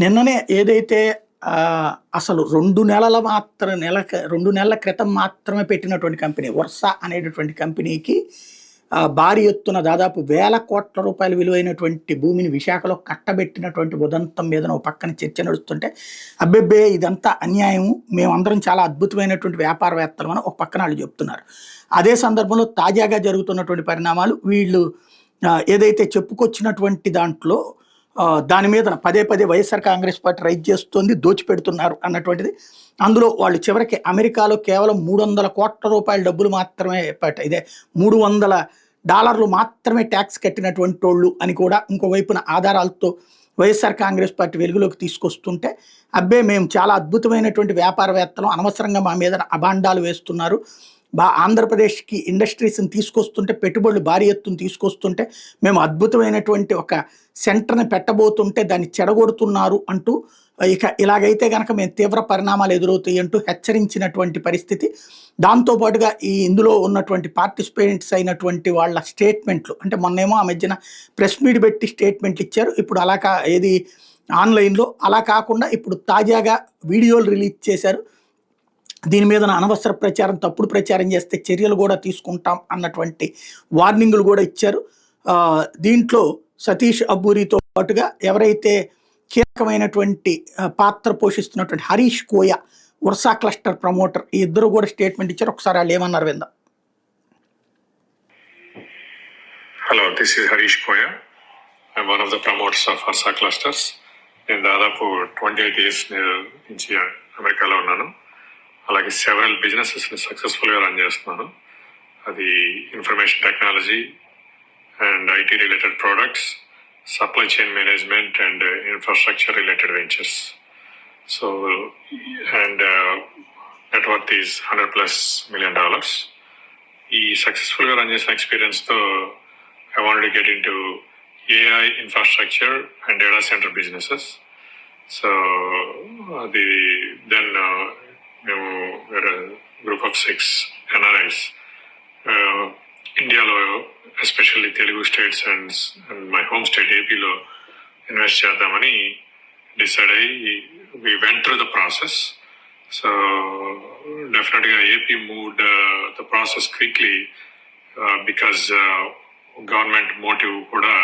నిన్ననే ఏదైతే అసలు 2 నెలల క్రితం మాత్రమే పెట్టినటువంటి కంపెనీ వర్ష అనేటటువంటి కంపెనీకి భారీ ఎత్తున దాదాపు వేల కోట్ల రూపాయల విలువైనటువంటి భూమిని విశాఖలో కట్టబెట్టినటువంటి ఉదంతం మీద ఓ పక్కన చర్చ నడుస్తుంటే, అబ్బెబ్బే ఇదంతా అన్యాయము, మేమందరం చాలా అద్భుతమైనటువంటి వ్యాపారవేత్తలు అని ఒక పక్కన వాళ్ళు చెప్తున్నారు. అదే సందర్భంలో తాజాగా జరుగుతున్నటువంటి పరిణామాలు వీళ్ళు ఏదైతే చెప్పుకొచ్చినటువంటి దాంట్లో దాని మీద పదే పదే వైఎస్ఆర్ కాంగ్రెస్ పార్టీ రైజ్ చేస్తోంది, దోచిపెడుతున్నారు అన్నటువంటిది. అందులో వాళ్ళు చివరికి అమెరికాలో కేవలం 300 కోట్ల రూపాయల డబ్బులు మాత్రమే ఇదే $300 మాత్రమే ట్యాక్స్ కట్టినటువంటి వాళ్ళు అని కూడా ఇంకోవైపున ఆధారాలతో వైఎస్ఆర్ కాంగ్రెస్ పార్టీ వెలుగులోకి తీసుకొస్తుంటే, అబ్బే మేము చాలా అద్భుతమైనటువంటి వ్యాపారవేత్తలు, అనవసరంగా మా మీద అభాండాలు వేస్తున్నారు, ఆంధ్రప్రదేశ్కి ఇండస్ట్రీస్ని తీసుకొస్తుంటే, పెట్టుబడులు భారీ ఎత్తున తీసుకొస్తుంటే, మేము అద్భుతమైనటువంటి ఒక సెంటర్ని పెట్టబోతుంటే దాన్ని చెడగొడుతున్నారు అంటూ, ఇక ఇలాగైతే కనుక మేము తీవ్ర పరిణామాలు ఎదురవుతాయి అంటూ హెచ్చరించినటువంటి పరిస్థితి. దాంతోపాటుగా ఇందులో ఉన్నటువంటి పార్టిసిపెంట్స్ అయినటువంటి వాళ్ళ స్టేట్మెంట్లు, అంటే మొన్నేమో ఆ మధ్యన ప్రెస్ మీట్ పెట్టి స్టేట్మెంట్లు ఇచ్చారు, ఇప్పుడు అలా ఏది ఆన్లైన్లో, అలా కాకుండా ఇప్పుడు తాజాగా వీడియోలు రిలీజ్ చేశారు. దీని మీద అనవసర ప్రచారం, తప్పుడు ప్రచారం చేస్తే చర్యలు కూడా తీసుకుంటాం అన్నటువంటి వార్నింగులు కూడా ఇచ్చారు. దీంట్లో సతీష్ అబ్బూరితో పాటుగా ఎవరైతే కీలకమైనటువంటి పాత్ర పోషిస్తున్నటువంటి హరీష్ కోయ, వర్షా క్లస్టర్ ప్రమోటర్, ఈ ఇద్దరు కూడా స్టేట్మెంట్ ఇచ్చారు. ఒకసారి వాళ్ళు ఏమన్నారు విందాం. Hello, this is Harish Koya. I'm one of the promoters of వర్షా క్లస్టర్స్. నేను దాదాపు 28 years నుంచి అమెరికాలో ఉన్నాను. అలాగే సెవెరల్ బిజినెసెస్ని సక్సెస్ఫుల్గా రన్ చేస్తున్నాను. అది information technology and IT related products, supply chain management and infrastructure related ventures. So and net worth is $100+ million. ఈ సక్సెస్ఫుల్గా రన్ చేసిన ఎక్స్పీరియన్స్తో I wanted to get into AI infrastructure and data centre businesses. So అది then మేము group of 6 NRIs ఇండియాలో, especially Telugu states and my home state ఏపీలో invest చేద్దామని డిసైడ్ అయ్యి we went through the process. So డెఫినెట్గా AP moved the process quickly because government motive కూడా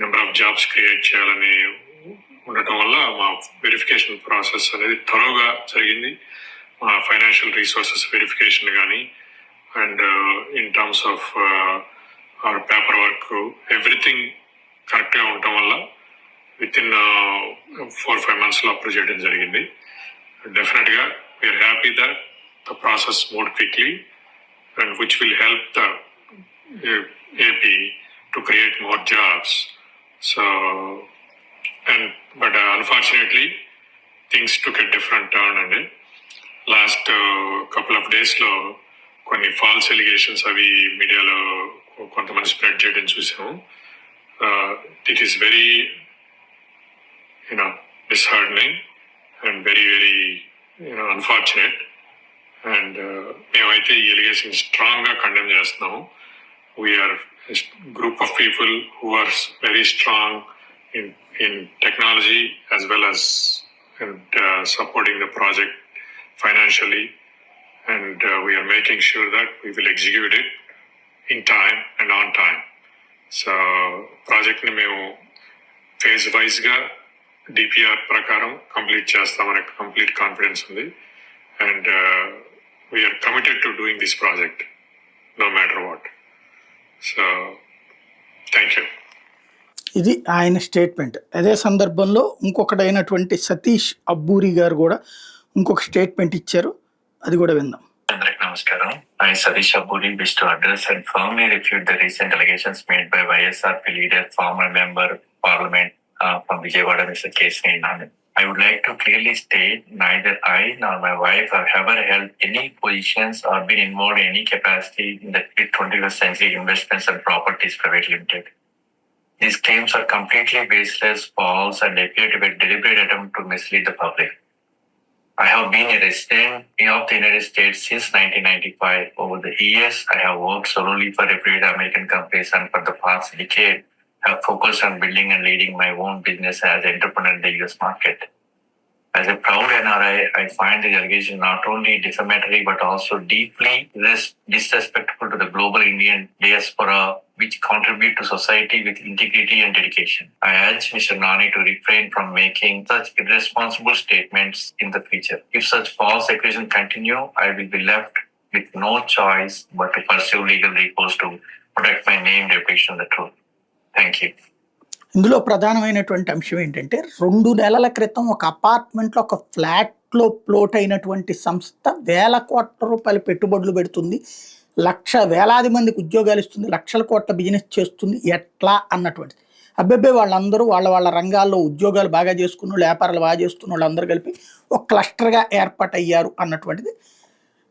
number of jobs create చేయాలని ఉండటం వల్ల మా వెరిఫికేషన్ ప్రాసెస్ అనేది త్వరగా జరిగింది. మా ఫైనాన్షియల్ రీసోర్సెస్ వెరిఫికేషన్ కానీ and in terms of our paper work, everything కరెక్ట్గా ఉండటం వల్ల విత్ ఇన్ 4-5 monthsలో అప్రూవ్ చేయడం జరిగింది. డెఫినెట్గా we are happy that the process moved quickly and which will help the AP to create more jobs. So but unfortunately things took a different turn అండి. Last couple of daysలో కొన్ని false allegations అవి మీడియాలో కొంతమంది spread చేయడం చూసాము. It is very disheartening and very very unfortunate. And మేమైతే ఈ ఎలిగేషన్ స్ట్రాంగ్గా కండెమ్ చేస్తున్నాము. We are group of people who are very strong in technology as well as supporting the project financially, and we are making sure that we will execute it in time and on time. So project ni memu phase wise ga DPR prakaram complete chestamane complete confidence undi, and we are committed to doing this project no matter what. So thank you. ఇది ఆయన statement. అదే సందర్భంలో ఇంకొకటైనటువంటి సతీష్ అబ్బూరి గారు కూడా ఇంకొక statement ఇచ్చారు, అది కూడా విందాం. అందరికి నమస్కారం. I Satish Abburi wish to address and firmly refute the recent allegations made by YSRP leader, former member parliament from Vijayawada, Mr. K.C. Nandan. I would like to clearly state neither I nor my wife have ever held any positions or been involved in any capacity in the 21st Century Investments and Properties Private Limited. These claims are completely baseless, false, and appear to be a deliberate attempt to mislead the public. I have been a resident of the United States since 1995. Over the years, I have worked solely for reputed American companies, and for the past decade, have focused on building and leading my own business as an entrepreneur in the US market. As a proud NRI, I find the allegation not only defamatory but also deeply disrespectful to the global Indian diaspora, which contribute to society with integrity and dedication. I urge Mr. Nani to refrain from making such irresponsible statements in the future. If such false accusations continue, I will be left with no choice but to pursue legal recourse to protect my name, reputation, and the truth. Thank you. ఇందులో ప్రధానమైనటువంటి అంశం ఏంటంటే 2 నెలల క్రితం ఒక అపార్ట్మెంట్లో ఒక ఫ్లాట్లో ఫ్లోట్ అయినటువంటి సంస్థ వేల కోట్ల రూపాయల పెట్టుబడులు పెడుతుంది, వేలాది మందికి ఉద్యోగాలు ఇస్తుంది, లక్షల కోట్ల బిజినెస్ చేస్తుంది ఎట్లా అన్నటువంటిది. అబ్బెబ్బే వాళ్ళందరూ వాళ్ళ రంగాల్లో ఉద్యోగాలు బాగా చేసుకున్న వాళ్ళు, వ్యాపారాలు బాగా చేస్తున్న వాళ్ళు అందరూ కలిపి ఒక క్లస్టర్గా ఏర్పాటయ్యారు అన్నటువంటిది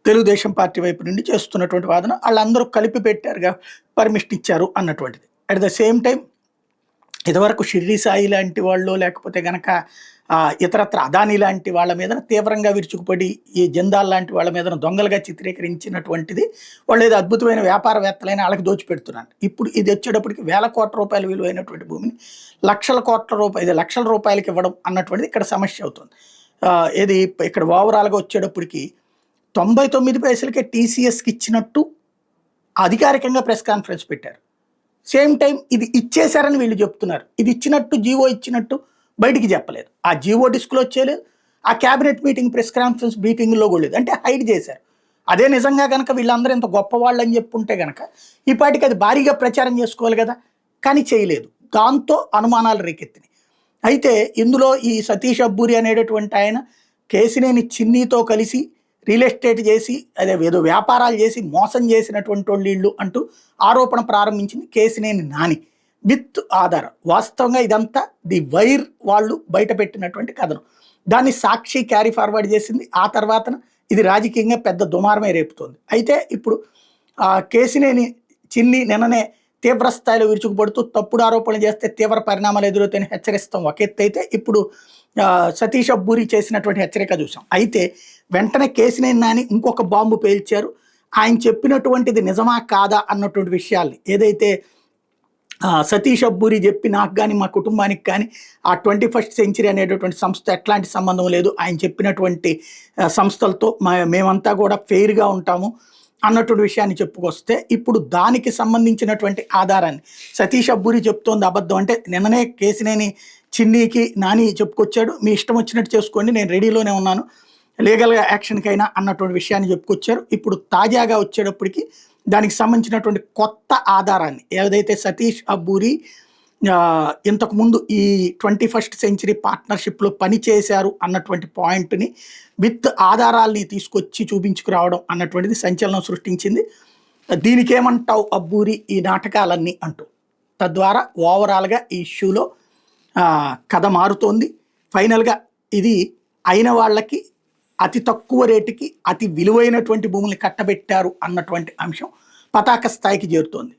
తెలుగుదేశం పార్టీ వైపు నుండి చేస్తున్నటువంటి వాదన. వాళ్ళందరూ కలిపి పెట్టారుగా పర్మిషన్ ఇచ్చారు అన్నటువంటిది. అట్ ద సేమ్ టైం ఇదివరకు షిర్డీ సాయి లాంటి వాళ్ళు లేకపోతే కనుక ఇతరత్ర అదానీ లాంటి వాళ్ళ మీద తీవ్రంగా విరుచుకుపడి ఈ జందాల్ లాంటి వాళ్ళ మీద దొంగలుగా చిత్రీకరించినటువంటిది వాళ్ళు ఏదో అద్భుతమైన వ్యాపారవేత్తలైన వాళ్ళకి దోచిపెడుతున్నారు. ఇప్పుడు ఇది వచ్చేటప్పటికి వేల కోట్ల రూపాయల విలువైనటువంటి భూమిని లక్షల రూపాయలకి ఇవ్వడం అన్నటువంటిది ఇక్కడ సమస్య అవుతుంది. ఇది ఇక్కడ ఓవరాల్గా వచ్చేటప్పటికి 99 పైసలకే టీసీఎస్కి ఇచ్చినట్టు అధికారికంగా ప్రెస్ కాన్ఫరెన్స్ పెట్టారు. సేమ్ టైం ఇది ఇచ్చేశారని వీళ్ళు చెప్తున్నారు. ఇది ఇచ్చినట్టు జీవో ఇచ్చినట్టు బయటికి చెప్పలేదు. ఆ జీవో డిస్క్లోజ్ చేయలేదు, ఆ క్యాబినెట్ మీటింగ్ ప్రెస్ కాన్ఫరెన్స్ మీటింగ్లో కూడా లేదు. అంటే హైడ్ చేశారు. అదే నిజంగా కనుక వీళ్ళందరూ ఇంత గొప్పవాళ్ళు అని చెప్పుంటే కనుక ఈ పాటికి అది భారీగా ప్రచారం చేసుకోవాలి కదా, కానీ చేయలేదు. దాంతో అనుమానాలు రేకెత్తినాయి. అయితే ఇందులో ఈ సతీష్ అబ్బూరి అనేటటువంటి ఆయన కేసినేని చిన్నీతో కలిసి రియల్ ఎస్టేట్ చేసి ఏదో వ్యాపారాలు చేసి మోసం చేసినటువంటి వాళ్ళు అంటూ ఆరోపణ ప్రారంభించింది కేసినేని నాని విత్ ఆధారం. వాస్తవంగా ఇదంతా ది వైర్ వాళ్ళు బయట పెట్టినటువంటి కథనం. దాన్ని సాక్షి క్యారీ ఫార్వర్డ్ చేసింది. ఆ తర్వాత ఇది రాజకీయంగా పెద్ద దుమారమే రేపుతోంది. అయితే ఇప్పుడు కేసినేని చిన్ని నిన్ననే తీవ్ర స్థాయిలో విరుచుకుపడుతూ తప్పుడు ఆరోపణలు చేస్తే తీవ్ర పరిణామాలు ఎదురవుతాయని హెచ్చరిస్తాం ఒక ఎత్తు అయితే, ఇప్పుడు సతీష్ అబ్బూరి చేసినటువంటి హెచ్చరిక చూసాం. అయితే వెంటనే కేసినేని నాని ఇంకొక బాంబు పేల్చారు. ఆయన చెప్పినటువంటిది నిజమా కాదా అన్నటువంటి విషయాల్ని ఏదైతే సతీష్ అబ్బూరి చెప్పి నాకు కానీ మా కుటుంబానికి కానీ ఆ 21st సెంచరీ అనేటటువంటి సంస్థ ఎట్లాంటి సంబంధం లేదు, ఆయన చెప్పినటువంటి సంస్థలతో మేమంతా కూడా ఫెయిర్గా ఉంటాము అన్నటువంటి విషయాన్ని చెప్పుకొస్తే, ఇప్పుడు దానికి సంబంధించినటువంటి ఆధారాన్ని సతీష్ అబ్బూరి చెప్తోంది అబద్ధం అంటే నిన్ననే కేసినేని చిన్నీకి నాని చెప్పుకొచ్చాడు, మీ ఇష్టం వచ్చినట్టు చేసుకోండి నేను రెడీలోనే ఉన్నాను లీగల్గా యాక్షన్కైనా అన్నటువంటి విషయాన్ని చెప్పుకొచ్చారు. ఇప్పుడు తాజాగా వచ్చేటప్పటికి దానికి సంబంధించినటువంటి కొత్త ఆధారాన్ని ఏదైతే సతీష్ అబ్బూరి ఇంతకుముందు ఈ 21st సెంచరీ పార్ట్నర్షిప్లో పనిచేశారు అన్నటువంటి పాయింట్ని విత్ ఆధారాల్ని తీసుకొచ్చి చూపించుకురావడం అన్నటువంటిది సంచలనం సృష్టించింది. దీనికేమంటావు అబ్బూరి ఈ నాటకాలన్నీ అంటూ తద్వారా ఓవరాల్గా ఈ ఇష్యూలో కథ మారుతోంది. ఫైనల్గా ఇది అయిన వాళ్ళకి అతి తక్కువ రేటుకి అతి విలువైనటువంటి భూముల్ని కట్టబెట్టారు అన్నటువంటి అంశం పతాక స్థాయికి చేరుతోంది.